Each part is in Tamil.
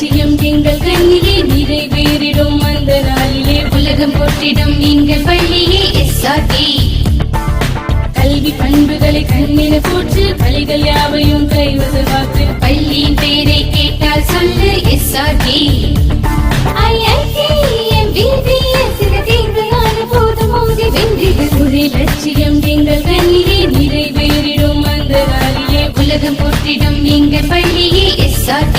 லட்சியம் எங்கள் கண்ணிலே நிறைவேறிடும் அந்த நாளிலே உலகம் போற்றிடும் எங்கள் பள்ளியே SRK. கல்வி பண்புகளை கண்ணின போற்று பள்ளிகள் யாவையும் கைவசமாக்கு பள்ளியின் பேரை கேட்டால் சொல்லு SRK. லட்சியம் எங்கள் கண்ணிலே நிறைவேறிடும் அந்த நாளிலே உலகம் போற்றிடும் எங்கள் பள்ளியே SRK.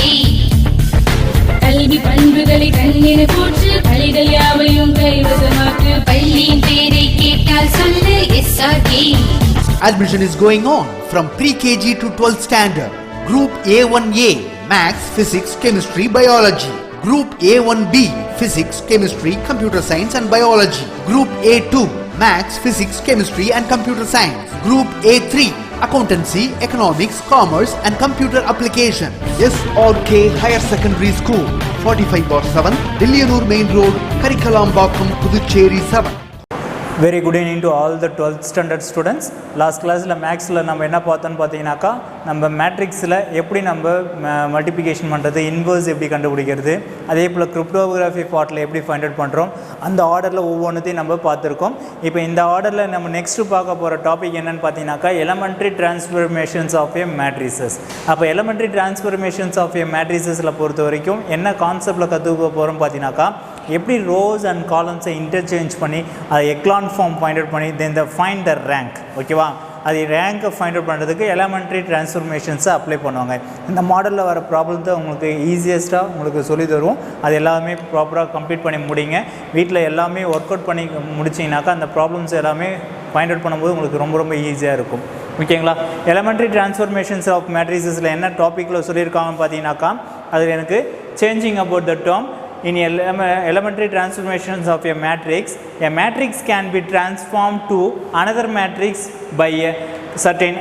கல்வி பண்புகளை கண்ணின போற்று பள்ளிகள் யாவையும் கைவசமாக்கு பள்ளியின் பேரை கேட்டால் சொல்லு SRK. Admission is going on from pre-KG to 12th standard. Group A1A Maths, Physics, Chemistry, Biology. Group A1B Physics, Chemistry, Computer Science and Biology. Group A2 Maths, Physics, Chemistry and Computer Science. Group A3 Accountancy, Economics, Commerce and Computer Application. SRK Higher Secondary School, 45/7, Dilliyanur Main Road, Karikalampakkam, Puducherry 7. Very good evening to all the 12th standard students. Last class la maths la நம்ம என்ன பார்த்தோம்னு பாத்தீங்கன்னாக்கா நம்ம மேட்ரிக்ஸ்ல எப்படி நம்ம மல்டிப்ளிகேஷன் பண்றது, இன்வர்ஸ் எப்படி கண்டுபிடிக்கிறது, அதே போல கிரிப்டோகிராஃபி பார்ட்ல எப்படி ஃபைண்ட் அவுட் பண்றோம், அந்த ஆர்டர்ல ஒவ்வொன்றையும் நம்ம பார்த்திருக்கோம். இப்போ இந்த ஆர்டர்ல நம்ம நெக்ஸ்ட் பார்க்க போற டாபிக் என்னன்னு பாத்தீங்கன்னாக்கா elementary transformations of a matrices. அப்போ எலிமெண்டரி டிரான்ஸ்ஃபர்மேஷன்ஸ் ஆஃப் எ மேட்ரிசஸ்ல பொறுத்த வரைக்கும் என்ன கான்செப்ட்ல கத்துக்க போறோம் பாத்தீங்கன்னாக்கா எப்படி ரோஸ் அண்ட் காலம்ஸை இன்டர்சேஞ்ச் பண்ணி அதை எக்லான் ஃபார்ம் ஃபைண்ட் அவுட் பண்ணி தென் ஃபைண்ட் த ரேங்க். ஓகேவா, அது ரேங்கை ஃபைண்ட் அவுட் பண்ணுறதுக்கு எலிமெண்ட்ரி டிரான்ஸ்ஃபர்மேஷன்ஸை அப்ளை பண்ணுவாங்க. இந்த மாடலில் வர ப்ராப்ளம் தான் உங்களுக்கு ஈஸியஸ்ட்டாக உங்களுக்கு சொல்லி தருவோம். அது எல்லாமே ப்ராப்பராக கம்ப்ளீட் பண்ணி முடிங்க. வீட்டில் எல்லாமே ஒர்க் அவுட் பண்ணி முடிச்சிங்கனாக்கா அந்த ப்ராப்ளம்ஸ் எல்லாமே ஃபைண்ட் அவுட் பண்ணும்போது உங்களுக்கு ரொம்ப ரொம்ப ஈஸியாக இருக்கும். ஓகேங்களா, எலிமெண்ட்ரி டிரான்ஸ்ஃபர்மேஷன்ஸ் ஆஃப் மேட்ரிசஸில் என்ன டாப்பிக்கில் சொல்லியிருக்காங்கன்னு பார்த்தீங்கன்னாக்கா அதில் எனக்கு changing about the term. In elementary transformations of a matrix can be transformed to another matrix by a certain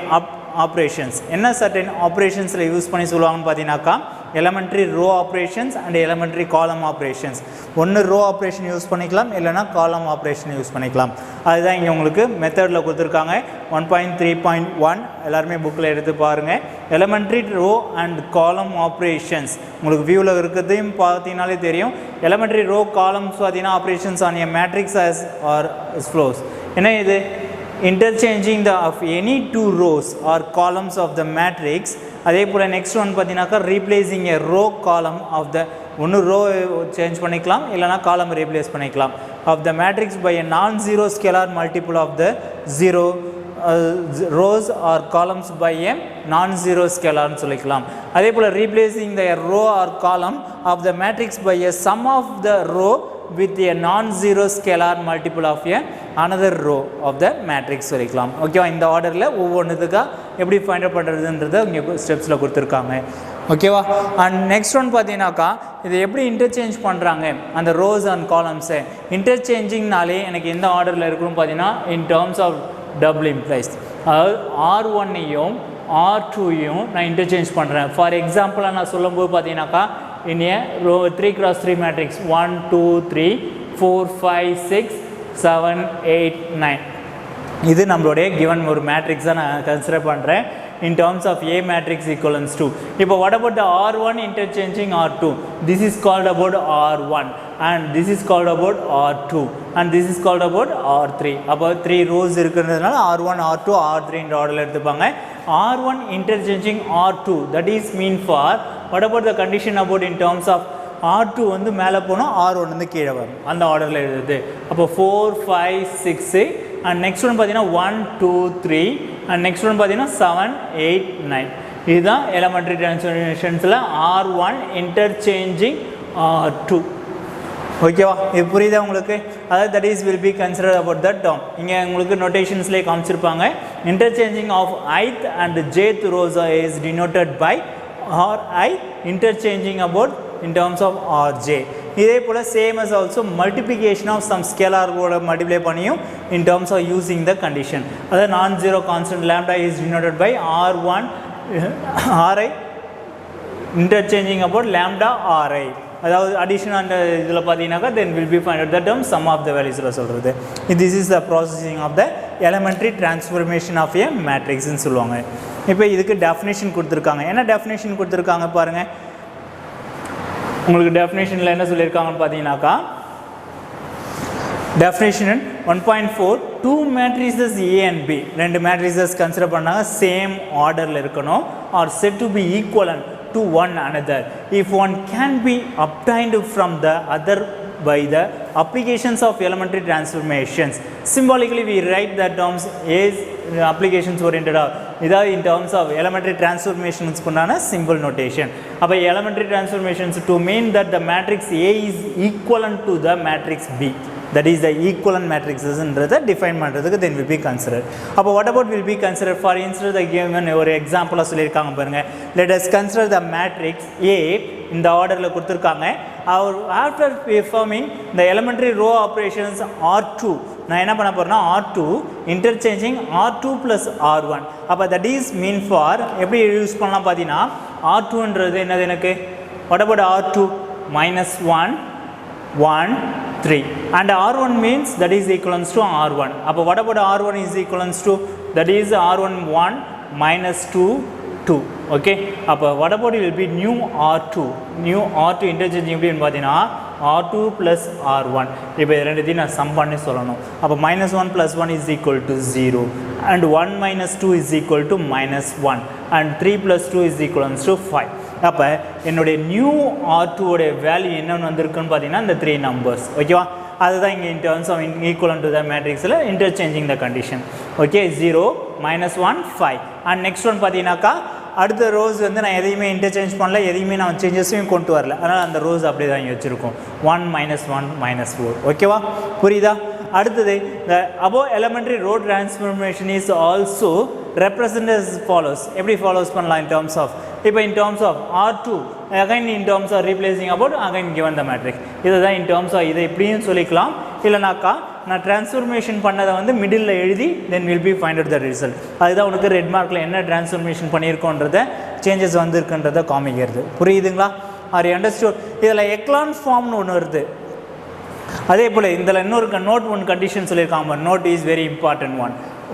operations. என்ன certain operationsல யூஸ் பண்ணி சொல்லுவாங்கன்னு பார்த்தீங்கன்னாக்கா elementary row operations and elementary column operations. ஒன்று row operation யூஸ் பண்ணிக்கலாம், இல்லைனா column operation யூஸ் பண்ணிக்கலாம். அதுதான் இங்கே உங்களுக்கு மெத்தடில் கொடுத்துருக்காங்க. 1.3.1 எல்லாருமே புக்கில் எடுத்து பாருங்கள். elementary row and column operations உங்களுக்கு வியூவில் இருக்கிறதையும் பார்த்தீங்கனாலே தெரியும். elementary row columns பார்த்தீங்கன்னா operations on a matrix as or as flows. என்ன இது interchanging the of any two rows or columns of the matrix. அதே போல் நெக்ஸ்ட் ஒன் பார்த்தீங்கன்னாக்கா replacing a row column of the ஒன்று ரோ சேஞ்ச் பண்ணிக்கலாம், இல்லைனா காலம் ரீப்ளேஸ் பண்ணிக்கலாம் of the matrix by a non zero scalar multiple of the zero rows or columns by a non zero ஸ்கேலார்னு சொல்லிக்கலாம். அதே போல் replacing the row or column of the matrix by a sum of the row with a non-zero scalar multiple of a another row of the matrix சொல்லிக்கலாம். ஓகேவா, இந்த ஆர்டரில் ஒவ்வொன்றுத்துக்காக எப்படி ஃபைண்ட் அவுட் பண்ணுறதுன்றதை இங்கே ஸ்டெப்ஸில் கொடுத்துருக்காங்க. ஓகேவா, அண்ட் நெக்ஸ்ட் ஒன் பார்த்தீங்கன்னாக்கா இதை எப்படி இன்டர்சேஞ்ச் பண்ணுறாங்க அந்த ரோஸ் அண்ட் காலம்ஸை. இன்டர்சேஞ்சிங்னாலே எனக்கு எந்த ஆர்டரில் இருக்கணும்னு பார்த்தீங்கன்னா in terms of double implies, அதாவது R1ஐயும் R2ஐயும் நான் இன்டர்சேஞ்ச் பண்ணுறேன். ஃபார் எக்ஸாம்பிளாக நான் சொல்லும்போது பார்த்தீங்கன்னாக்கா in a row 3x3 matrix 1 2 3 4 5 6 7 8 9 இது நம்மளுடைய given ஒரு மேட்ரிக்ஸாக நான் கன்சிடர் பண்ணுறேன் in terms of A matrix equivalence to. இப்போ what about the R1 interchanging R2? This is called about R1 and this is called about R2 and this is called about R3. அப்போ 3 rows இருக்கிறதுனால R1 R2 R3 இந்த ஆர்டரில் எடுத்துப்பாங்க. R1 interchanging R2, that is mean for what about the condition about in terms of R2 வந்து மேலே போனோம், R1 வந்து கீழே வரும், அந்த ஆர்டரில் எழுதுது. அப்போ 4 5 6 அண்ட் நெக்ஸ்ட் ஒன் பார்த்தீங்கன்னா 1 2 3 அண்ட் நெக்ஸ்ட் ஒன் பார்த்தீங்கன்னா 7 8 9. இதுதான் எலிமெண்ட்ரி டிரான்ஸ்ஃபர்மேஷன்ஸில் R1 இன்டர்சேஞ்சிங் R2. ஓகேவா, இது புரியுதா உங்களுக்கு? அதாவது that is will be consider about that term. இங்கே உங்களுக்கு நோட்டேஷன்ஸ்லேயே காமிச்சிருப்பாங்க. Interchanging of ith and jth rows is denoted by Ri, interchanging about in terms of Rj. இதே போல் same as also multiplication of some scalar கூட மல்டிப்ளை பண்ணியும் in terms of using the condition. அதாவது non zero constant lambda is denoted by R1 Ri interchanging about lambda Ri. அதாவது அடிஷன் அந்த இதில் பார்த்தீங்கன்னாக்கா then will be find out the term sum of the வேல்யூஸில் சொல்கிறது. This is the processing of the elementary transformation of a மேட்ரிக்ஸ்ன்னு சொல்லுவாங்க. இப்போ இதுக்கு டெஃபினேஷன் கொடுத்துருக்காங்க. என்ன டெஃபினேஷன் கொடுத்துருக்காங்க பாருங்கள். உங்களுக்கு டெஃபினேஷனில் என்ன சொல்லியிருக்காங்கன்னு பார்த்தீங்கன்னாக்கா definition 1.4 two matrices A and B ரெண்டு matrices consider பண்ணாங்க same orderல இருக்கணும் or said to be equivalent to one another if one can be obtained from the other by the applications of elementary transformations. Symbolically we write the terms as applications oriented இதாக in terms of elementary transformations பண்ணான symbol notation. அப்போ elementary transformations to mean that the matrix A is equivalent to the matrix B, that is the equivalent matrices என்றதை define பண்ணுறதுக்கு then will be considered. அப்போ what about will be considered? For instance the given ஒரு எக்ஸாம்பிளாக சொல்லியிருக்காங்க பாருங்க, let us consider the matrix A இந்த ஆர்டரில் கொடுத்துருக்காங்க. After performing the elementary row operations R2 நான் என்ன பண்ண போகிறேன்னா R2 interchanging R2 plus R1. அப்போ that is mean for எப்படி யூஸ் பண்ணலாம் பார்த்தீங்கன்னா R2ன்றது என்னது எனக்கு, what about R2 minus 1 1 3 and R1 means that is equivalent to R1. அப்போ what about R1 is equivalent to, that is R1 1 minus 2 2. okay அப்போ what about it will be new R2 interchange எப்படின்னு பார்த்தீங்கன்னா R2 plus R1. இப்போ ரெண்டுத்தையும் நான் சம் பண்ணி சொல்லணும். அப்போ minus 1 plus 1 is equal to 0 and 1 minus 2 is equal to minus 1 and 3 plus 2 is equal to 5. அப்போ என்னுடைய நியூ R2 உடைய வேல்யூ என்னென்னு வந்திருக்குன்னு பார்த்தீங்கன்னா இந்த 3 numbers. ஓகேவா, அதுதான் இங்கே in terms of equivalent to the matrixல interchanging the condition. okay 0 minus 1 5 and next one பார்த்தீங்கன்னாக்கா அடுத்த ரோஸ் வந்து நான் எதையுமே இன்டர்சேஞ்ச் பண்ணல, எதையுமே நான் சேஞ்சஸையும் கொண்டு வரல, அதனால் அந்த ரோஸ் அப்படியே தான் இங்கே வச்சுருக்கோம் 1 minus 1 minus 4. ஓகேவா, புரியுதா? அடுத்தது the above elementary row transformation is also represented as follows. எப்படி ஃபாலோஸ் பண்ணலாம் in terms of, இப்போ in terms of R2 again in terms of replacing about again given the matrix. இதுதான் in terms of இதை இப்படியும் சொல்லிக்கலாம், இல்லைனாக்கா நான் டிரான்ஸ்ஃபர்மேஷன் பண்ணதை வந்து மிடில் எழுதி then will be find out the result. அதுதான் உனக்கு ரெட் மார்க்கில் என்ன டிரான்ஸ்ஃபர்மேஷன் பண்ணியிருக்கோன்றத சேஞ்சஸ் வந்துருக்குன்றதை காமிக்கிறது. புரியுதுங்களா? Are understood? இதில் எக்லான் ஃபார்ம்னு ஒன்று வருது. அதே போல் இதில் இன்னொரு நோட் ஒன் கண்டிஷன் சொல்லியிருக்காங்க. Note is very important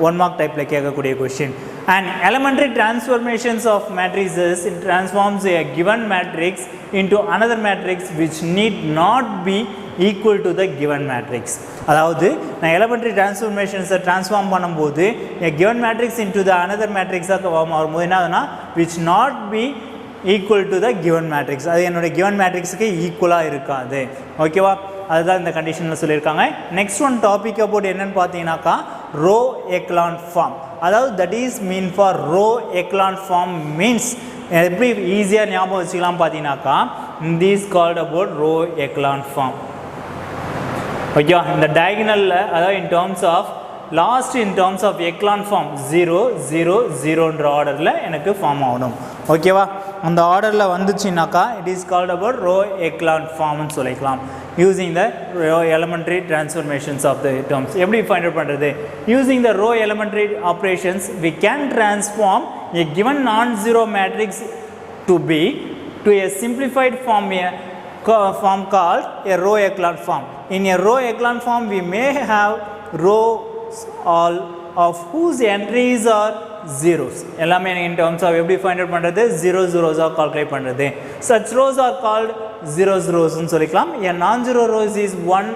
one mark டைப்பில் கேட்கக்கூடிய question. And elementary transformations of matrices, it transforms a given matrix into another matrix which need not be equal to the given matrix. அதாவது நான் elementary transformations transform பண்ணும்போது a given matrix into the another matrix வரும்போது என்ன ஆகுதுன்னா which not be equal to the given matrix, அது என்னோட given matrixக்கு ஈக்குவலாக இருக்காது. ஓகேவா, அதுதான் இந்த கண்டிஷனில் சொல்லியிருக்காங்க. நெக்ஸ்ட் ஒன் டாபிக் அபவுட் என்னன்னு பார்த்தீங்கன்னாக்கா ரோ எக்லான் ஃபார்ம். அதாவது that is mean for row echelon form means எப்படி ஈஸியாக ஞாபகம் வச்சுக்கலாம் பார்த்தீங்கன்னாக்கா this called about row echelon form. ஓகேவா, இந்த டயகனலில் அதாவது in terms of last in terms of echelon form 0 0 0ன்ற ஆர்டரில் எனக்கு ஃபார்ம் ஆகணும். ஓகேவா, அந்த ஆர்டரில் வந்துச்சுனாக்கா it is called about row echelon ஃபார்ம்னு சொல்லிக்கலாம் using the row elementary transformations of the terms. எப்படி ஃபைண்ட் அவுட் பண்ணுறது? Using the row elementary operations we can transform a given non zero matrix to be to a simplified form form called a row echelon form. In a row echelon form we may have rows all of whose entries are zeros. எல்லாமே in terms of எப்படி find out பண்ணுறது? zeros ஆக calculate பண்ணுறது. Such rows are called zeros ன்னு சொல்லிக்கலாம். A non-zero rows is one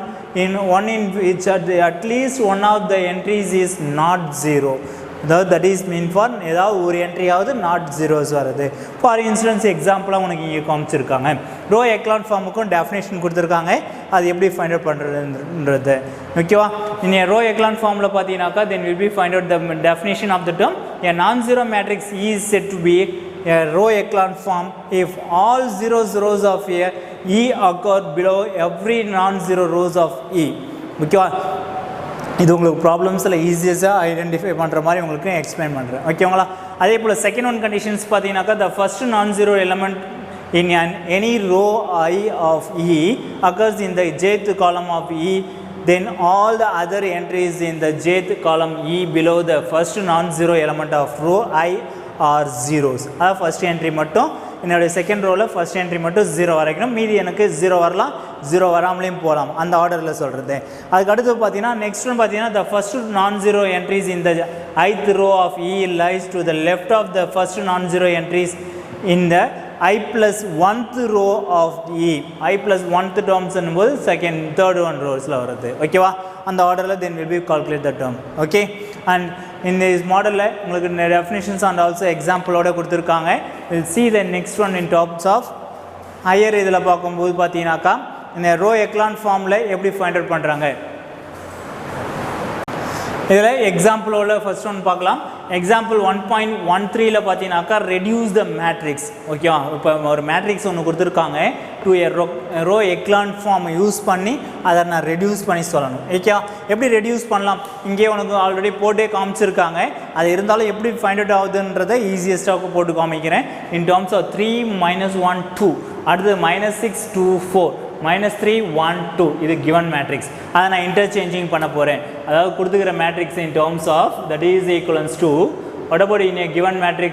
in which at least one of the entries is not zero. that is mean for ஏதாவது ஒரு என்ட்ரியாவது நாட் ஜீரோஸ் வருது. ஃபார் இன்ஸ்டன்ஸ் எக்ஸாம்பிளாக உனக்கு இங்கே காமிச்சிருக்காங்க. ரோ எக்லான் ஃபார்முக்கும் டெஃபினேஷன் கொடுத்துருக்காங்க, அது எப்படி ஃபைண்ட் அவுட் பண்ணுறதுன்றது. ஓகேவா, இனி ரோ எக்லான் ஃபார்மில் பார்த்தீங்கன்னாக்கா then will be find out the definition of the term a non-zero matrix is said to be a row echelon form if all rows of E occur below every non-zero rows of E. ஓகேவா, இது உங்களுக்கு ப்ராப்ளம்ஸில் ஈஸியஸாக ஐடென்டிஃபை பண்ணுற மாதிரி உங்களுக்கு எக்ஸ்பிளைன் பண்ணுறேன். ஓகேங்களா, அதே போல் செகண்ட் ஒன் கண்டிஷன்ஸ் பார்த்தீங்கன்னாக்கா த ஃபர்ஸ்ட் நான் zero element in any row I of E occurs in the jth column of E, then all the other entries in the jth column E below the first non-zero element of row I are zeros. அதாவது ஃபர்ஸ்ட் என்ட்ரி மட்டும் என்னுடைய செகண்ட் ரோவில் ஃபர்ஸ்ட் என்ட்ரி மட்டும் 0 வரைக்கணும், மீதி எனக்கு 0 வரலாம் 0 வராமலேயும் போகலாம், அந்த ஆர்டரில் சொல்கிறது. அதுக்கு அடுத்து பார்த்தீங்கன்னா நெக்ஸ்ட் ஒன் பார்த்தீங்கன்னா the first non-zero entries in the ith row of E lies to the left of the first non-zero entries in the I plus 1th row of E. I plus 1th terms என்னும்போது second, third one rows வருது. ஓகேவா? அந்த ஆர்டரில் then will be calculate the term. Okay? And in this model உங்களுக்கு definitions and also example-ஓட கொடுத்துருக்காங்க. We'll see the next one in terms of higher இதில் பார்க்கும்போது பார்த்தீங்கன்னாக்கா இந்த ரோ எக்லான் ஃபார்மில் எப்படி ஃபைண்ட் அவுட் பண்ணுறாங்க. இதில் எக்ஸாம்பிளோட ஃபர்ஸ்ட் ஒன் பார்க்கலாம். எக்ஸாம்பிள் 1.13ல் பார்த்தீங்கன்னாக்கா ரெடியூஸ் த மேட்ரிக்ஸ். ஓகேவா? இப்போ ஒரு மேட்ரிக்ஸ் ஒன்று கொடுத்துருக்காங்க. To a row echelon form use பண்ணி அதை நான் ரெடியூஸ் பண்ணி சொல்லணும். ஓகேவா? எப்படி ரெடியூஸ் பண்ணலாம்? இங்கே உனக்கு ஆல்ரெடி போட்டே காமிச்சிருக்காங்க. அது இருந்தாலும் எப்படி ஃபைண்ட் அவுட் ஆகுதுன்றதை ஈஸியஸ்ட்டாக போட்டு காமிக்கிறேன். இன் டேர்ம்ஸ் ஆஃப் 3 - 1 2, அடுத்து -6 2 4, -3 1 2. இது given matrix. அதை நான் இன்டர்சேஞ்சிங் பண்ண போகிறேன். அதாவது கொடுத்துக்கிற matrix in terms of that is equivalence to what about in a given matrix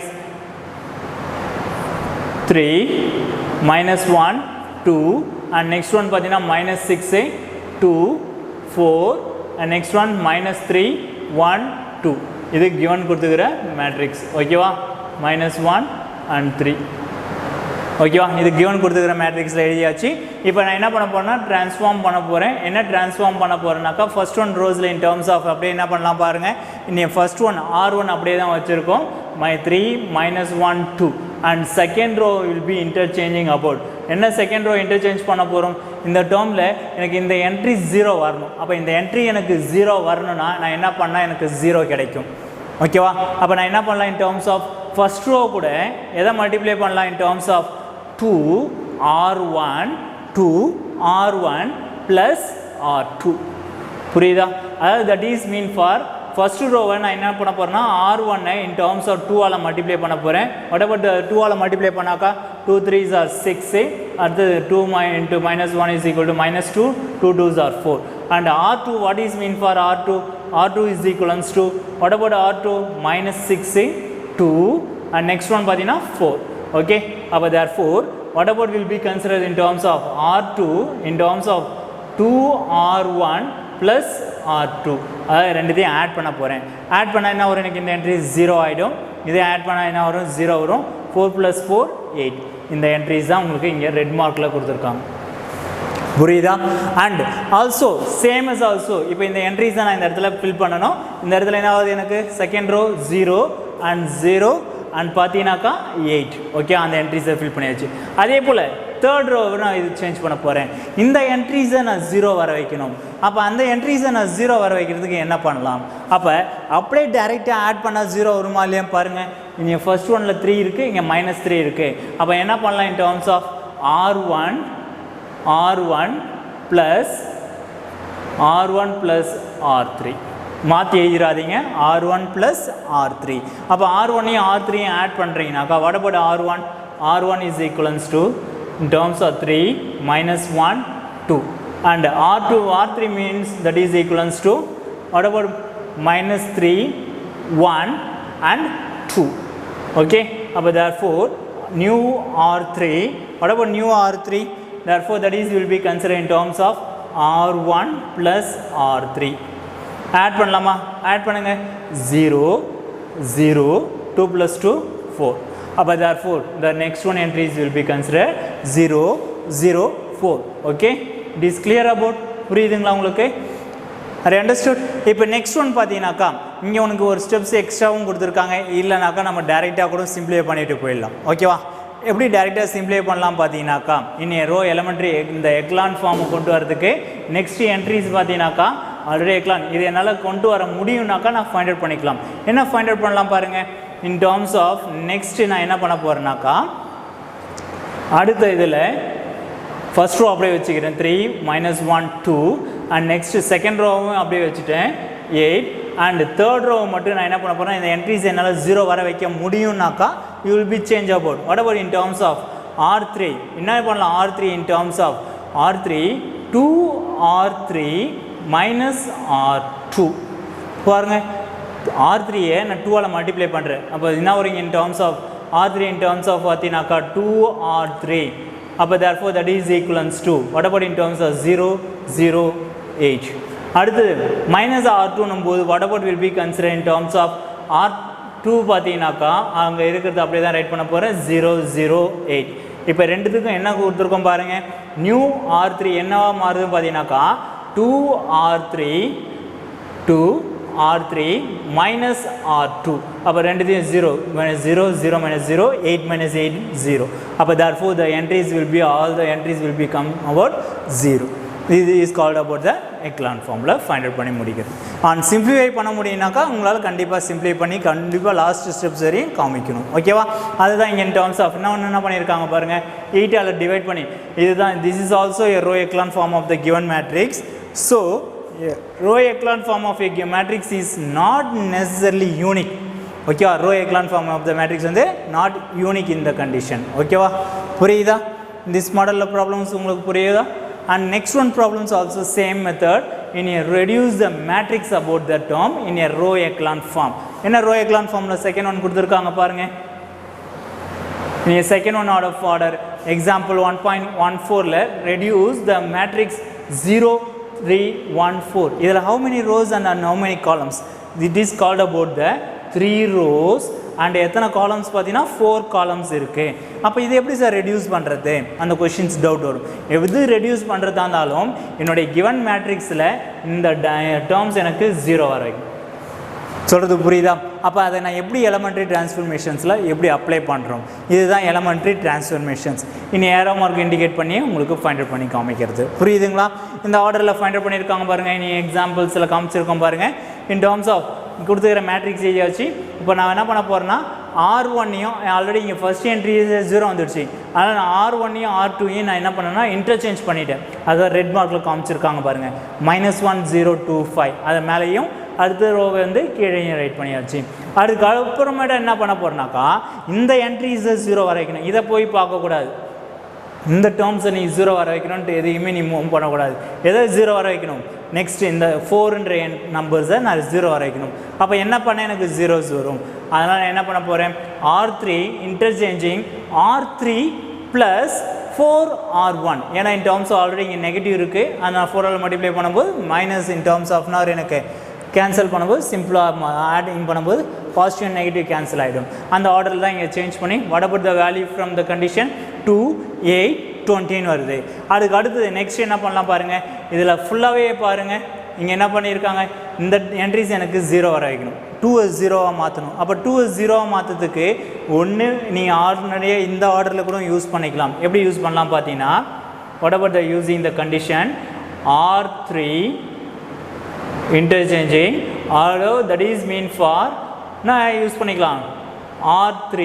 3 -1 2 and next one பார்த்தீங்கன்னா -6 2 4 and next one -3 1 2. இது given கொடுத்துக்கிற மேட்ரிக்ஸ். ஓகேவா? -1 and 3. ஓகேவா? இது கிவன் கொடுத்துக்கிற மேட்ரிக்ஸில் எழுதியாச்சு. இப்போ நான் என்ன பண்ண போகிறேன்னா ட்ரான்ஸ்ஃபார்ம் பண்ண போகிறேன். என்ன ட்ரான்ஸ்ஃபார்ம் பண்ண போகிறேன்னாக்கா ஃபர்ஸ்ட் ஒன் ரோஸில் இன் டேர்ம்ஸ் ஆஃப் அப்படியே என்ன பண்ணலாம் பாருங்கள். இன்னைக்கு ஃபர்ஸ்ட் ஒன் R1 அப்படியே தான் வச்சுருக்கோம். 3 -1 2 and second row will be interchanging about. என்ன செகண்ட் ரோ இன்டர்சேஞ்ச் பண்ண போகிறோம்? இந்த டேர்மில் எனக்கு இந்த என்ட்ரி 0 வரணும். அப்போ இந்த என்ட்ரி எனக்கு 0 வரணும்னா நான் என்ன பண்ணால் எனக்கு 0 கிடைக்கும். ஓகேவா? அப்போ நான் என்ன பண்ணலாம் in terms of first row கூட எதை மல்டிப்ளை பண்ணலாம் in terms of 2 R1 2 R1 plus R2. புரியுதா? அதாவது that is mean for first ரோவை நான் என்ன பண்ண போகிறேன்னா R1 இன் டேர்ம்ஸ் ஆஃப் 2ஆல் மல்டிப்ளை பண்ண போகிறேன். வாட் அபவுட் 2ஆல் மல்டிப்ளை பண்ணாக்கா 2 3s are 6. அடுத்து 2 into -1 is equal to -2, 2 2s are 4. And R2, what is mean for R2? R2 is equals to what about R2? -6 2 and next one பார்த்தீங்கன்னா 4. Okay, அப்போ therefore what about will be considered in terms of R2 in terms of 2R1 plus R2. அதாவது ரெண்டுத்தையும் ஆட் பண்ண போகிறேன். ஆட் பண்ணால் என்ன வரும்? எனக்கு இந்த என்ட்ரி 0 ஆகிடும். இதே ஆட் பண்ணால் என்ன வரும்? 0 வரும். 4 + 4 8. இந்த என்ட்ரிஸ் தான் உங்களுக்கு இங்கே ரெட் மார்க்கில் கொடுத்துருக்காங்க. புரியுதா? And also same as also இப்போ இந்த என்ட்ரிஸ் தான் நான் இந்த இடத்துல ஃபில் பண்ணணும். இந்த இடத்துல என்ன ஆகுது? எனக்கு செகண்ட் ரோ 0 and 0 அண்ட் பார்த்தீங்கன்னாக்கா 8. ஓகே, அந்த என்ட்ரிஸை ஃபில் பண்ணியாச்சு. அதே போல் தேர்ட் ரோவை நான் இது சேஞ்ச் பண்ண போகிறேன். இந்த என்ட்ரிஸை நான் 0 வர வைக்கணும். அப்போ அந்த என்ட்ரிஸை நான் 0 வர வைக்கிறதுக்கு என்ன பண்ணலாம்? அப்போ அப்படியே டைரெக்டாக ஆட் பண்ணால் 0 வருமா இல்லையா பாருங்கள். இங்கே ஃபர்ஸ்ட் ஒனில் 3 இருக்குது, இங்கே -3 இருக்குது. அப்போ என்ன பண்ணலாம் in terms of R1 plus R3. மாற்றி எழுதிடாதீங்க. R1 plus R3. அப்போ R1ஐயும் R3ஐயும் add பண்ணுறீங்கனாக்கா what about R1? R1 is equals to in terms of 3 -1 2 and R3 means that is equals to what about -3 1 and 2. Okay, அப்போ therefore new R3, what about new R3? Therefore that is will be considered in terms of R1 plus R3. Add பண்ணலாமா? ஆட் பண்ணுங்க. 0 0 2 plus 2 4. அப்போ therefore the next one entries will be considered 0 0 4. Okay, it is clear about. புரியுதுங்களா உங்களுக்கு? I understood. இப்போ நெக்ஸ்ட் ஒன் பார்த்தீங்கன்னாக்கா இங்கே உனக்கு ஒரு ஸ்டெப்ஸ் எக்ஸ்ட்ராவும் கொடுத்துருக்காங்க. இல்லைனாக்கா நம்ம டைரெக்டாக கூட சிம்பிளை பண்ணிட்டு போயிடலாம். ஓகேவா? எப்படி டைரெக்டாக சிம்பிளை பண்ணலாம் பார்த்தீங்கன்னாக்கா இன்னும் ரோ எலமெண்ட்ரி இந்த எக்லான் ஃபார்மை கொண்டு வரதுக்கு நெக்ஸ்ட் என்ட்ரிஸ் பார்த்தீங்கன்னாக்கா ஆல்ரெடி எக்லான் இது என்னால் கொண்டு வர முடியும்னாக்கா நான் ஃபைண்ட் அவுட் பண்ணிக்கலாம். என்ன ஃபைண்ட் அவுட் பண்ணலாம் பாருங்கள். இன் டேர்ம்ஸ் ஆஃப் நெக்ஸ்ட் நான் என்ன பண்ண போகிறேன்னாக்கா அடுத்த இதில் ஃபர்ஸ்ட் ரோ அப்படியே வச்சுக்கிறேன் 3 -1 2 அண்ட் நெக்ஸ்ட் செகண்ட் ரோவும் அப்படியே வச்சுட்டேன் 8 அண்ட் தேர்ட் ரோ மட்டும் நான் என்ன பண்ண போகிறேன் இந்த என்ட்ரிஸ் என்னால் 0 வர வைக்க முடியும்னாக்கா you will be change about. What about in terms of R3? என்ன பண்ணலாம்? R3 in terms of R3 2R3 -R2. பாருங்க, R3-ஐ நான் 2ஆல் மல்டிப்ளை பண்ணுறேன். அப்போ என்ன வரும் in terms of R3 in terms of பார்த்தீங்கன்னாக்கா 2R3. அப்போ therefore that is equals to what about in terms of 0 0 8. அடுத்து -R2 போது what about will be considered in terms of 2 பார்த்தீங்கன்னாக்கா அங்கே இருக்கிறது அப்படியே தான் ரைட் பண்ண போகிறேன் 008. இப்போ ரெண்டுத்துக்கும் என்ன கொடுத்துருக்கோம் பாருங்கள், நியூ R3 என்னவா மாறுதுன்னு பார்த்தீங்கன்னாக்கா 2R3 minus R2. அப்போ ரெண்டுத்தையும் 0 minus 0 0 minus 0 8 minus 8 0. அப்போ therefore the entries will be all the entries will become about 0. This is called about the echelon formula find out பண்ணி முடிக்கிறது. on simplify பண்ண முடியும்னாக்கா உங்களால் கண்டிப்பாக simplify பண்ணி கண்டிப்பாக லாஸ்ட் ஸ்டெப்ஸ் வரையும் காமிக்கணும். ஓகேவா, அதுதான் இங்கே in terms of என்ன பண்ணியிருக்காங்க பாருங்கள், 8 ஆல் டிவைட் பண்ணி இதுதான். this is also a row echelon form of the given matrix. So row echelon form of a matrix is not necessarily unique. Okay, row echelon form of the matrix வந்து not unique in the condition. ஓகேவா, புரியுதா? this model of problems உங்களுக்கு புரியுதா? and next one problems also same method. in a reduce the matrix about the term in a row echelon form. என்ன row echelon formல second one கொடுத்துருக்காங்க பாருங்க. in a second one out of order example 1.14 reduce the matrix 0 3 1 4. இதில் how many rows and how many columns? it is called about the 3 rows and எத்தனை காலம்ஸ் பார்த்தீங்கன்னா 4 காலம்ஸ் இருக்குது. அப்போ இது எப்படி சார் ரெடியூஸ் பண்ணுறது, அந்த கொஷின்ஸ் டவுட் வரும். எது ரெடியூஸ் பண்ணுறதா இருந்தாலும் என்னுடைய கிவன் மேட்ரிக்ஸில் இந்த டேர்ம்ஸ் எனக்கு 0 வரைக்கும் சொல்கிறது புரியுதா? அப்போ அதை நான் எப்படி எலமெண்ட்ரி டிரான்ஸ்ஃபர்மேஷன்ஸில் எப்படி அப்ளை பண்ணுறோம், இதுதான் எலமெண்ட்ரி டிரான்ஸ்ஃபர்மேஷன்ஸ். இனி ஏரோ மார்க் இண்டிகேட் பண்ணி உங்களுக்கு ஃபைண்ட் அவுட் பண்ணி காமிக்கிறது. புரியுதுங்களா? இந்த ஆர்டரில் ஃபைண்ட் அவுட் பண்ணியிருக்காங்க பாருங்கள். இனி எக்ஸாம்பிள்ஸில் காமிச்சிருக்கோம் பாருங்கள். இன் டேர்ம்ஸ் ஆஃப் கொடுத்துக்கிற மேட்ரிக்ஸ் ஏரியாச்சு. இப்போ நான் என்ன பண்ண போகிறேன்னா R1ஐயும் ஆல்ரெடி இங்கே ஃபஸ்ட் என்ட்ரி 0 வந்துடுச்சு. அதனால் நான் R1ஐயும் R2ஐயும் நான் என்ன பண்ணேன்னா இன்டர்சேஞ்ச் பண்ணிவிட்டேன். அதை ரெட் மார்க்கில் காமிச்சிருக்காங்க பாருங்கள். -1 0 2 5 அது மேலேயும் அடுத்த ரோவை வந்து கீழே ரைட் பண்ணியாச்சு. அதுக்கப்புறமேட்டு என்ன பண்ண போகிறேன்னாக்கா இந்த என்ட்ரிஸை 0 வர வைக்கணும். இதை போய் பார்க்கக்கூடாது. இந்த டேர்ம்ஸை நீ 0 வர வைக்கணும்ன்ட்டு எதையுமே நீ மூவ் பண்ணக்கூடாது. எதை 0 வர வைக்கணும், நெக்ஸ்ட் இந்த 4ன்ற நம்பர்ஸை நான் 0 வர வைக்கணும். அப்போ என்ன பண்ண எனக்கு 0s வரும். அதனால் நான் என்ன பண்ண போகிறேன், R3 interchanging R3 plus 4R1. ஏன்னா இன் டேர்ம்ஸ் ஆல்ரெடி இங்கே நெகட்டிவ் இருக்குது. அதனால் 4ஆல் மல்டிப்ளை பண்ணும்போது மைனஸ் இன் டேர்ம்ஸ் ஆஃப்னார் எனக்கு கேன்சல் பண்ணும்போது சிம்பிளாக ஆடிங் பண்ணும்போது பாசிட்டிவ் அண்ட் நெகட்டிவ் கேன்சல் ஆகிடும். அந்த ஆர்டரில் தான் இங்கே சேஞ்ச் பண்ணி what about the value from the condition 2 8 20 வருது. அதுக்கு அடுத்தது நெக்ஸ்ட் என்ன பண்ணலாம் பாருங்கள். இதில் ஃபுல்லாகவே பாருங்கள், இங்கே என்ன பண்ணியிருக்காங்க, இந்த என்ட்ரிஸ் எனக்கு 0 வர வைக்கணும். 2 0வாக மாற்றணும். அப்போ 2 0வாக மாற்றத்துக்கு ஒன்று நீங்கள் ஆர்டினரியாக இந்த ஆர்டரில் கூட யூஸ் பண்ணிக்கலாம். எப்படி யூஸ் பண்ணலாம் பார்த்தீங்கன்னா what about the using the condition R3 interchanging although that is mean for நான் யூஸ் பண்ணிக்கலாம் R3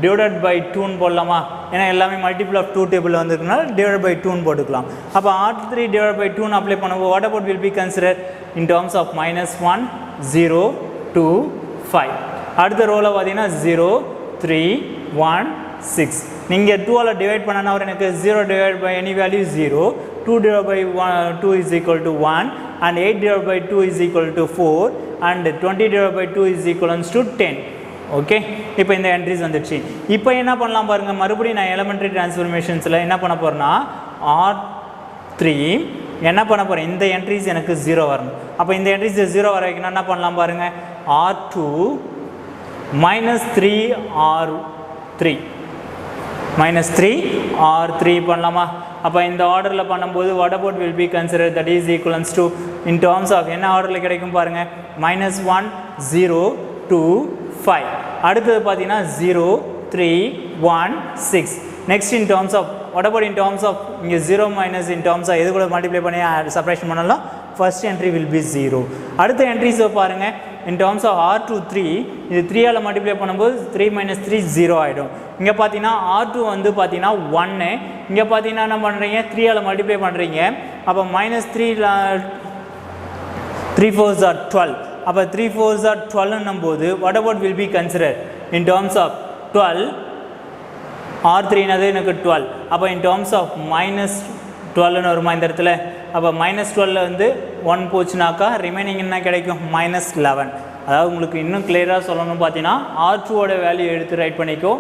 divided by 2 போடலாமா, ஏன்னா எல்லாமே மல்டிபிள் ஆஃப் 2 டேபிள் வந்துருக்குனால divided by 2 போட்டுக்கலாம். அப்போ R3 divided by 2 அப்ளை பண்ணும்போது what about will be considered in terms of -1 0 2 5. அடுத்த ரோவில் பார்த்தீங்கன்னா 0 3 1 6. நீங்கள் 2ஆல் டிவைட் பண்ணனா எனக்கு 0 divided by any value 0, 2 divided by 2 is equal to 1 and 8 divided by 2 is equal to 4 and 20 divided by 2 is equal to 10. Okay, இப்போ இந்த என்ட்ரிஸ் வந்துடுச்சு. இப்போ என்ன பண்ணலாம் பாருங்கள், மறுபடியும் நான் எலமெண்ட்ரி டிரான்ஸ்ஃபர்மேஷன்ஸில் என்ன பண்ண போகிறேன்னா R3 என்ன பண்ண போகிறேன், இந்த என்ட்ரிஸ் எனக்கு 0 வரணும். அப்போ இந்த என்ட்ரிஸ் 0 வர வைக்கணும். என்ன பண்ணலாம் பாருங்கள், R2 -3R3 பண்ணலாமா. அப்போ இந்த ஆர்டரில் பண்ணும்போது what about will be consider that is equivalence to in terms of என்ன ஆர்டரில் கிடைக்கும் பாருங்கள், -1 0 2 5. அடுத்தது பார்த்தீங்கன்னா 0 3 1 6. Next in terms of what about in terms of இங்கே 0 மைனஸ் இன் டேர்ம்ஸ் ஆஃப் எது கூட மல்டிப்ளை பண்ணி செப்பரேஷன் பண்ணலாம், ஃபர்ஸ்ட் என்ட்ரி வில் பி 0. அடுத்த என்ட்ரிஸை பாருங்கள், இன் டேர்ம்ஸ் ஆஃப் R2 3 இது 3ஆல் மல்டிப்ளை பண்ணும்போது 3 - 3 0 ஆகிடும். இங்கே பார்த்தீங்கன்னா R2 வந்து பார்த்தீங்கன்னா 1, இங்கே பார்த்தீங்கன்னா என்ன பண்ணுறீங்க 3ஆல் மல்டிப்ளை பண்ணுறீங்க. அப்போ -3 4s are 12. அப்போ 3 4s are 12 போது what about will be consider in terms of 12 R3னது எனக்கு 12. அப்போ இன் டேர்ம்ஸ் ஆஃப் -12ன்னு வருமா இந்த இடத்துல. அப்போ -12 வந்து 1 போச்சுனாக்கா ரிமைனிங் என்ன கிடைக்கும், -11. அதாவது உங்களுக்கு இன்னும் கிளியராக சொல்லணும் பார்த்தீங்கன்னா R2ஓட வேல்யூ எடுத்து ரைட் பண்ணிக்கோ.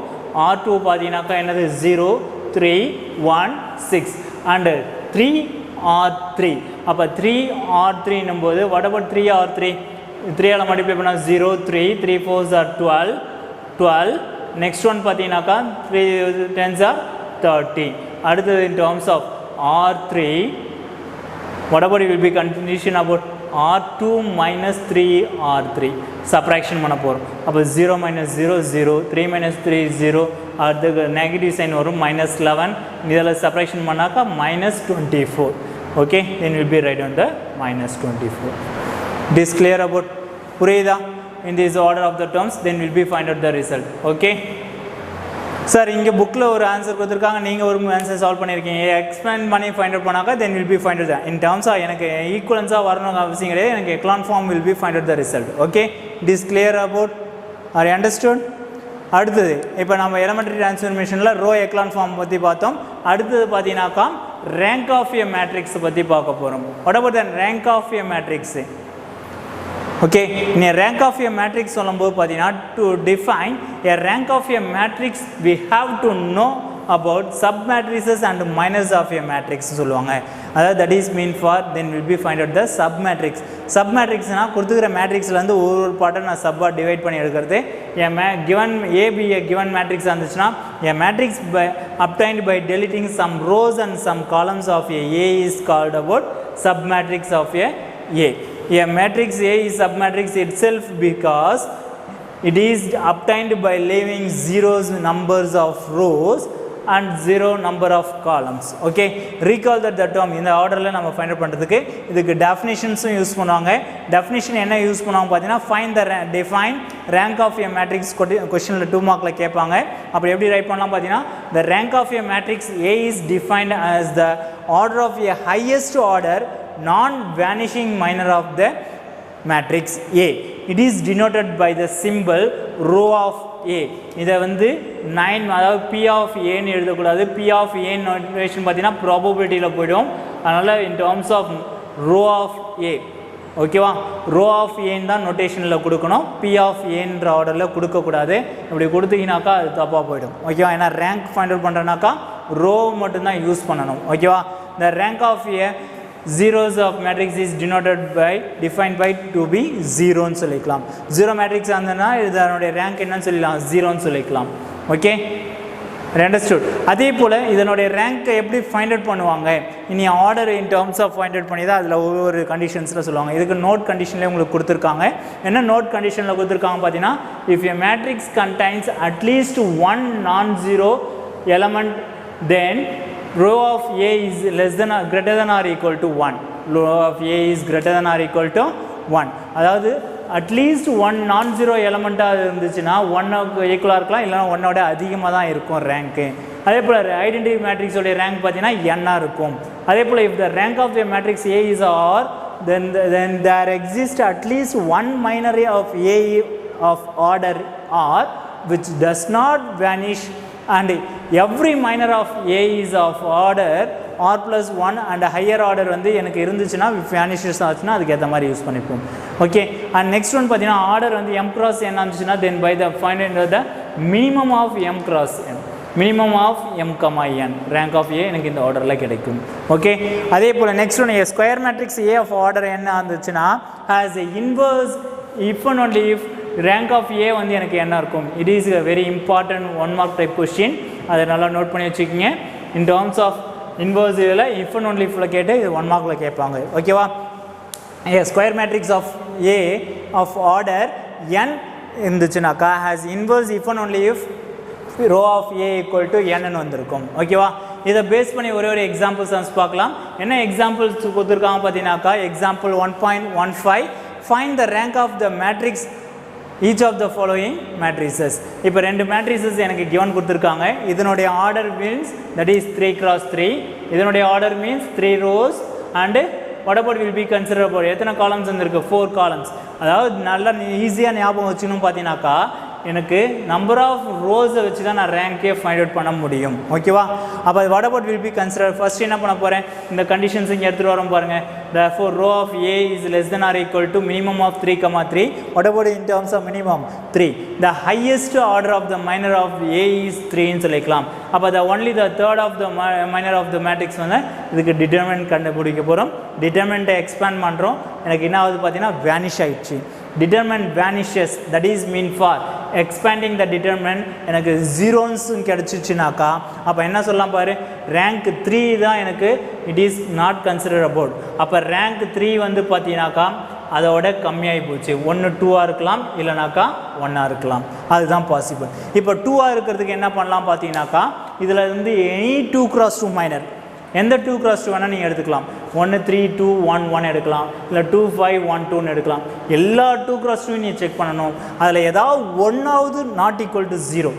R2 பார்த்தீங்கன்னாக்கா என்னது 0 3 1 6 அண்டு 3R3. அப்போ 3R3 போது what about 3R3 3 all multiply பண்ணால் 0 3 3 4s are 12 12. நெக்ஸ்ட் ஒன் பார்த்தீங்கன்னாக்கா 3 10s are 30. அடுத்தது in terms of R3, what about it will be condition about R2 minus 3R3 subtraction பண்ண போகிறோம். அப்போ 0 minus 0 0 3 minus 3 0 அடுத்த நெகட்டிவ் சைன் வரும் -11. இதில் சப்ராக்ஷன் பண்ணாக்கா -24. Okay, then will be right on the -24. It is clear about புரியுதா? In this order of the terms then will be find out the result. Okay sir, இங்கே புக்கில் ஒரு ஆன்சர் கொடுத்துருக்காங்க, நீங்கள் ஒரு ஆன்சர் சால்வ் பண்ணியிருக்கீங்க, எக்ஸ்பிளைன் பண்ணி ஃபைண்ட் அவுட் பண்ணாக்கா then will be find out in டர்ம்ஸாக எனக்கு ஈக்குவலன்ஸாக வரணும் அவசியம் கிடையாது, எனக்கு echelon form will be find out the result. Okay, it is clear about or understood? அடுத்தது இப்போ நம்ம எலமெண்ட்ரி டிரான்ஸ்ஃபர்மேஷனில் ரோ எக்லான் ஃபார்ம் பற்றி பார்த்தோம். அடுத்தது பார்த்தீங்கன்னாக்கா ரேங்க் ஆஃப் எ மேட்ரிக்ஸ் பற்றி பார்க்க போகிறோம். What about the rank of a matrix? Okay, நீ ரேங்க் ஆஃப் எ மேட்ரிக்ஸ் சொல்லும்போது பார்த்தீங்கன்னா to define a rank of a matrix we have to know about sub matrices and minors of a matrix சொல்லுவாங்க. அதாவது that is mean for then will be find out the sub matrix. Sub மேட்ரிக்ஸ்னால் கொடுத்துக்கிற மேட்ரிக்ஸ்லேருந்து ஒரு பார்ட்டை நான் சப்பாக டிவைட் பண்ணி எடுக்கிறது. என் given AB a given matrix இருந்துச்சுன்னா எ matrix by obtained by deleting some rows and some columns of A is called about sub matrix of A. A matrix A is submatrix itself because it is obtained by leaving zeros numbers of rows and zero number of columns. Okay, recall that the term இந்த ஆர்டரில் நம்ம ஃபைண்ட் அவுட் பண்ணுறதுக்கு இதுக்கு டெஃபினிஷன்ஸும் யூஸ் பண்ணுவாங்க. டெஃபினிஷன் என்ன யூஸ் பண்ணுவாங்க பார்த்தீங்கன்னா find the define rank of a matrix கொஸ்டினில் 2 மார்க்கில் கேட்பாங்க. அப்போ எப்படி ரைட் பண்ணலாம் பார்த்தீங்கன்னா the rank of a matrix A is defined as the order of a highest order non-vanishing minor of the matrix A. It is denoted by the symbol row of A. இதை வந்து 9 அதாவது P of A ன்னு எழுதக்கூடாது. P of A நோட்டேஷன் பார்த்தீங்கன்னா ப்ராபபிலிட்டியில் போய்டும். அதனால் in terms of row of A, ஓகேவா, ரோ ஆஃப் ஏன்னு தான் நோட்டேஷனில் கொடுக்கணும், P of ஏன்ற ஆர்டரில் கொடுக்கக்கூடாது. இப்படி கொடுத்தீங்கனாக்கா அது தப்பாக போய்டும். ஓகேவா, ஏன்னா ரேங்க் ஃபைண்ட் அவுட் பண்ணுறனாக்கா ரோ மட்டும்தான் யூஸ் பண்ணணும். ஓகேவா, the rank of a zeros of matrix is denoted by defined by to be 0 ன்னு சொல்லிக்கலாம். 0 மேட்ரிக்ஸ் இருந்ததுன்னா இதனுடைய ரேங்க் என்னன்னு சொல்லலாம், 0 ன்னு சொல்லிக்கலாம். Okay, understood? அதே போல் இதனுடைய ரேங்க்கை எப்படி ஃபைண்ட் அவுட் பண்ணுவாங்க, இனி order in terms of find out பண்ணி தான் அதில் ஒவ்வொரு கண்டிஷன்ஸில் சொல்லுவாங்க. இதுக்கு நோட் கண்டிஷன்லேயே உங்களுக்கு கொடுத்துருக்காங்க. என்ன நோட் கண்டிஷனில் கொடுத்துருக்காங்க பார்த்தீங்கன்னா, if a matrix contains at least one non zero element then row of A is less than or greater than or equal to 1. Row of A is greater than or equal to 1. அதாவது அட்லீஸ்ட் ஒன் நான் ஜீரோ எலமெண்ட்டாக இருந்துச்சுன்னா 1க்கு ஈக்குவலாக இருக்கலாம், இல்லைனா 1ஓட அதிகமாக தான் இருக்கும் ரேங்க்கு. அதே போல் ஐடென்டிட்டி மேட்ரிக்ஸோடைய ரேங்க் பார்த்தீங்கன்னா n இருக்கும். அதே போல் if the rank of the matrix A is R then there exists at least one minor of A of order R which does not vanish and every minor of A is of order R plus 1 and higher order வந்து எனக்கு இருந்துச்சுன்னா vanishes ஆச்சுன்னா அதுக்கு ஏற்ற மாதிரி யூஸ் பண்ணிப்போம். ஓகே, அண்ட் நெக்ஸ்ட் ஒன் பார்த்தீங்கன்னா ஆர்டர் வந்து M cross N இருந்துச்சுன்னா then by the find the minimum of M cross N, minimum of M, N rank of A எனக்கு இந்த ஆர்டரில் கிடைக்கும். ஓகே, அதே போல் next one square matrix A of order என்ன இருந்துச்சுன்னா has a inverse if and only if rank of A வந்து எனக்கு என்ன இருக்கும். It is a very important 1 mark type question, அதை நல்லா நோட் பண்ணி வச்சுக்கிங்க. இன் டேர்ம்ஸ் ஆஃப் இன்வர்ஸ் இதில் இஃப் அண்ட் ஒன்லி இஃபில் கேட்டு இது 1 மார்க்கில் கேட்பாங்க. ஓகேவா, square matrix of A of order N இருந்துச்சுனாக்கா has inverse if and only if row of A equal to என்னு வந்திருக்கும். ஓகேவா, இதை பேஸ் பண்ணி ஒரே ஒரு எக்ஸாம்பிள்ஸ் பார்க்கலாம். என்ன எக்ஸாம்பிள்ஸ் கொடுத்துருக்காங்க பார்த்தீங்கன்னாக்கா example 1.15 find the rank of the matrix each of the following matrices. இப்போ ரெண்டு matrices எனக்கு given கொடுத்துருக்காங்க. இதனுடைய order means that is 3 cross 3. இதனுடைய order means 3 rows and what about will be considered about எத்தனை காலம்ஸ் வந்துருக்கு, 4 columns. அதாவது நல்லா ஈஸியாக ஞாபகம் வச்சுக்கணும் பார்த்தீங்கன்னாக்கா எனக்கு நம்பர் ஆஃப் ரோஸை வச்சு தான் நான் ரேங்கே ஃபைண்ட் அவுட் பண்ண முடியும். ஓகேவா, அப்போ what about will be consider. First என்ன பண்ண போகிறேன், இந்த கண்டிஷன்ஸ் இங்கே எடுத்துகிட்டு வரோம் பாருங்கள். therefore row of A is less than or equal to minimum of 3, what about in terms of minimum 3, the highest order of the minor of A is 3 ன்னு சொல்லிக்கலாம். அப்போ only the third of the minor of the matrix வந்து இதுக்கு டிட்டர்மினன்ட் கண்டுபிடிக்க போகிறோம். டிட்டர்மினன்ட்டை எக்ஸ்பேண்ட் பண்ணுறோம், எனக்கு என்ன ஆகுது பார்த்தீங்கன்னா வேனிஷ் ஆயிடுச்சு. determinant vanishes, that is mean for expanding the determinant எனக்கு zeros கிடைச்சிச்சுனாக்கா அப்போ என்ன சொல்லலாம் பாரு, rank 3 தான் எனக்கு it is not considered about. அப்போ rank 3 வந்து பார்த்தீங்கன்னாக்கா அதோட கம்மியாகி போச்சு, ஒன்று 2ஆக இருக்கலாம் இல்லைனாக்கா 1ஆக இருக்கலாம், அதுதான் பாசிபிள். இப்போ 2ஆக இருக்கிறதுக்கு என்ன பண்ணலாம் பார்த்தீங்கன்னாக்கா இதில் வந்து எனி 2x2 மைனர், எந்த 2x2 வேணால் நீங்கள் எடுத்துக்கலாம். 1 3 2 1 1 எடுக்கலாம், இல்லை 2 5 1 2ன்னு எடுக்கலாம். எல்லா 2x2 நீங்கள் செக் பண்ணணும், அதில் ஏதாவது ஒன்றாவது நாட் ஈக்குவல் டு 0.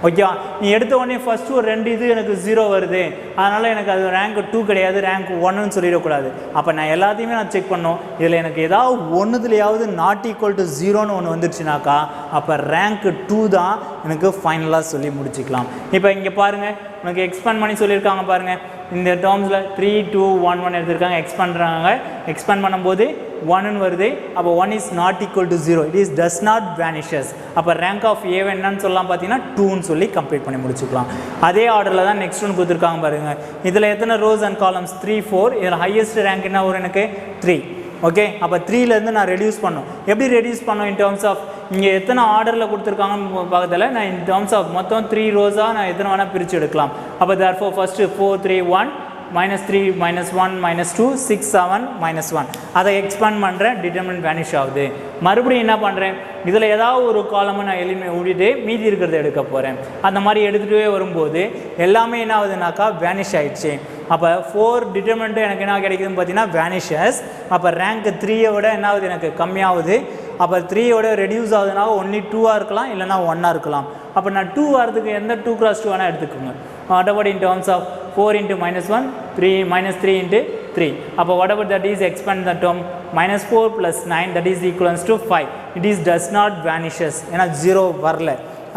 ஓகேவா, நீ எடுத்த உடனே ஃபஸ்ட்டு ஒரு 2 இது எனக்கு 0 வருது, அதனால் எனக்கு அது ரேங்க் 2 கிடையாது ரேங்க் 1ன்னு சொல்லிடக்கூடாது. அப்போ நான் எல்லாத்தையுமே நான் செக் பண்ணோம், இதில் எனக்கு ஏதாவது ஒன்றுதுலையாவது நாட் ஈக்குவல் டு 0ன்னு ஒன்று வந்துருச்சுனாக்கா அப்போ ரேங்க் 2 தான் எனக்கு ஃபைனலாக சொல்லி முடிச்சுக்கலாம். இப்போ இங்கே பாருங்கள், உனக்கு எக்ஸ்பேண்ட் பண்ணி சொல்லியிருக்காங்க பாருங்கள், இந்த டேர்ம்ஸில் 3 2 1 1 எடுத்திருக்காங்க, பண்ணுறாங்க. எக்ஸ்பேண்ட் பண்ணும்போது 1ன்னு வருது, அப்போ 1 is not equal to 0, it is does not vanishes. அப்போ ரேங்க் ஆஃப் ஏ என்னன்னு சொல்லலாம் பார்த்தீங்கன்னா 2ன்னு சொல்லி கம்ப்ளீட் பண்ணி முடிச்சுக்கலாம். அதே ஆர்டரில் தான் நெக்ஸ்ட் ஒன்று கொடுத்துருக்காங்க பாருங்கள். இதில் எத்தனை ரோஸ் அண்ட் காலம்ஸ் 3 4, இதில் ஹையஸ்ட் ரேங்க் என்ன வரும் எனக்கு 3. ஓகே, அப்போ 3லேருந்து நான் ரெடியூஸ் பண்ணணும். எப்படி ரெடியூஸ் பண்ணோம் இன் டேர்ம்ஸ் ஆஃப் இங்கே எத்தனை ஆர்டரில் கொடுத்துருக்காங்கன்னு பார்க்கறதில்ல, நான் இன் டேர்ம்ஸ் ஆஃப் மொத்தம் 3 ரோஸாக நான் எத்தனை வேணால் பிரித்து எடுக்கலாம். அப்போ தேர்ஃபோர் ஃபஸ்ட்டு 4 3 1 -3 -1 -2 6 7 -1 அதை எக்ஸ்பேண்ட் பண்ணுறேன், டிட்டர்மினன்ட் வேனிஷ் ஆகுது. மறுபடியும் என்ன பண்ணுறேன், இதில் ஏதாவது ஒரு காலமை நான் விட்டுட்டு மீதி இருக்கிறத எடுக்க போகிறேன். அந்த மாதிரி எடுத்துகிட்டே வரும்போது எல்லாமே என்ன ஆகுதுனாக்கா வேனிஷ் ஆகிடுச்சு. அப்போ 4 டிட்டர்மினன்ட்டு எனக்கு என்ன கிடைக்குதுன்னு பார்த்தீங்கன்னா வேனிஷஸ். அப்போ ரேங்க் 3ஐ விட என்ன ஆகுது எனக்கு கம்மியாகுது. அப்போ 3யோட ரெடியூஸ் ஆகுதுனா ஒன்லி 2ஆக இருக்கலாம், இல்லைனா 1ஆக இருக்கலாம். அப்போ நான் 2 வரதுக்கு எந்த 2x2 வேணால் எடுத்துக்கோங்க. whatever in terms of 4 into -1 3 -3 into 3. அப்போ whatever that is expand the term -4 plus 9 that is equals to 5. it is does not vanishes, ஏன்னா 0 வரல.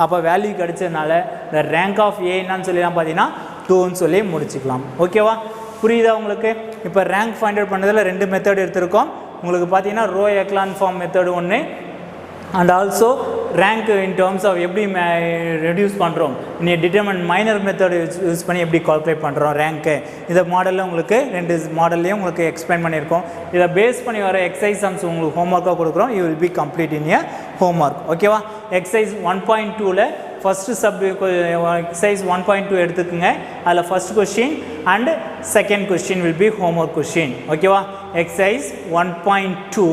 அப்போ value கிடைச்சதுனால the rank of a என்னன்னு சொல்லலாம் பார்த்தீங்கன்னா 2ன்னு சொல்லி முடிச்சுக்கலாம். ஓகேவா, புரியுதா உங்களுக்கு? இப்போ ரேங்க் ஃபைண்ட் அவுட் பண்ணதில் 2 மெத்தட் எடுத்திருக்கோம். உங்களுக்கு பார்த்தீங்கன்னா ரோ எக்லான் ஃபார்ம் மெத்தட் ஒன்று, and also rank in terms of எப்படி ரெடியூஸ் பண்ணுறோம், நீ டிட்டர்மினன்ட் மைனர் மெத்தட் யூஸ் பண்ணி எப்படி கால்குலேட் பண்ணுறோம் ரேங்க்கு. இதை மாடலில் உங்களுக்கு 2 மாடல்லையும் உங்களுக்கு எக்ஸ்பிளைன் பண்ணியிருக்கோம். இதை பேஸ் பண்ணி வர எக்ஸசைஸ் சம்ஸ் உங்களுக்கு ஹோம்ஒர்க்காக கொடுக்குறோம். You will B complete in A homework. ஓகேவா, எக்ஸசைஸ் 1.2ல் ஃபஸ்ட்டு எக்ஸசைஸ் 1.2 எடுத்துக்கோங்க. அதில் first question and second question will be homework question. ஓகேவா, எக்ஸசைஸ் 1.2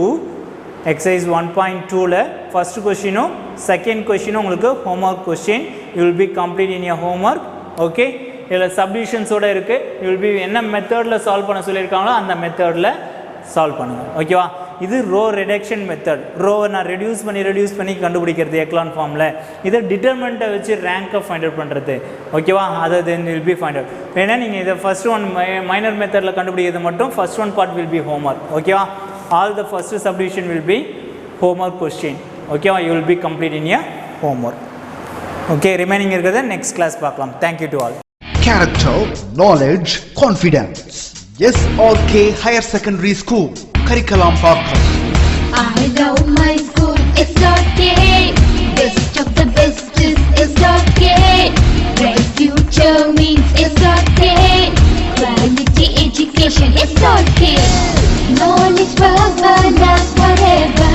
எக்ஸசைஸ் 1.2ல் ஃபஸ்ட் கொஸ்டினும் செகண்ட் கொஸ்டினும் உங்களுக்கு homework question. You will B complete in your homework. Okay, இதில் சப்டிவிஷன்ஸோடு இருக்குது. யூ வில் பி என்ன மெத்தடில் சால்வ் பண்ண சொல்லியிருக்காங்களோ அந்த மெத்தடில் சால்வ் பண்ணுங்கள். ஓகேவா, இது ரோ ரிடக்ஷன் மெத்தட். ரோவை நான் ரெடியூஸ் பண்ணி கண்டுபிடிக்கிறது எக்லான் ஃபார்மில். இதை டிட்டர்மெண்ட்டை வச்சு ரேங்கை ஃபைண்ட் அவுட் பண்ணுறது. ஓகேவா, அதை தென் வில் பி ஃபைண்ட் அவுட். ஏன்னா நீங்கள் இதை ஃபஸ்ட் ஒன் மைனர் மெத்தடில் கண்டுபிடிக்கிறது மட்டும் first one part will be homework. ஓகேவா, all the first subdivision will be homework question. Okay, you will be complete in your homework. Okay, remaining irukadha next class paakalam. Thank you to all. Character, knowledge, confidence. SRK Higher Secondary School, Karikalampakam. I love my school, SRK. Best of the best is SRK. Bright future means SRK. Quality education, SRK. Knowledge forever, last forever.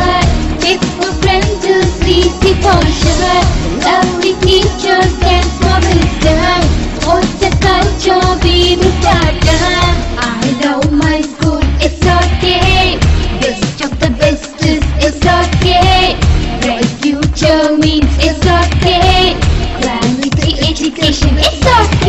Faithful friends to see the culture. Lovely teachers and for wisdom. What's the culture we will start? I love my school, SRK. Best of the best is SRK. Bright future means SRK. Quality education, SRK.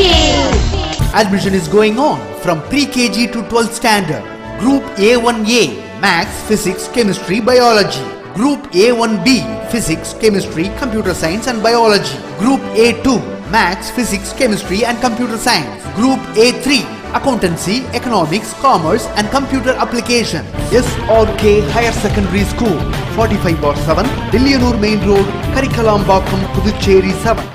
Admission is going on from pre-KG to 12th standard. Group A1A, Maths, Physics, Chemistry, Biology. Group A1B, Physics, Chemistry, Computer Science and Biology. Group A2, Maths, Physics, Chemistry and Computer Science. Group A3, Accountancy, Economics, Commerce and Computer Application. SRK Higher Secondary School, 45/7, Dillianur Main Road, Karikalampakam, Puducherry 7.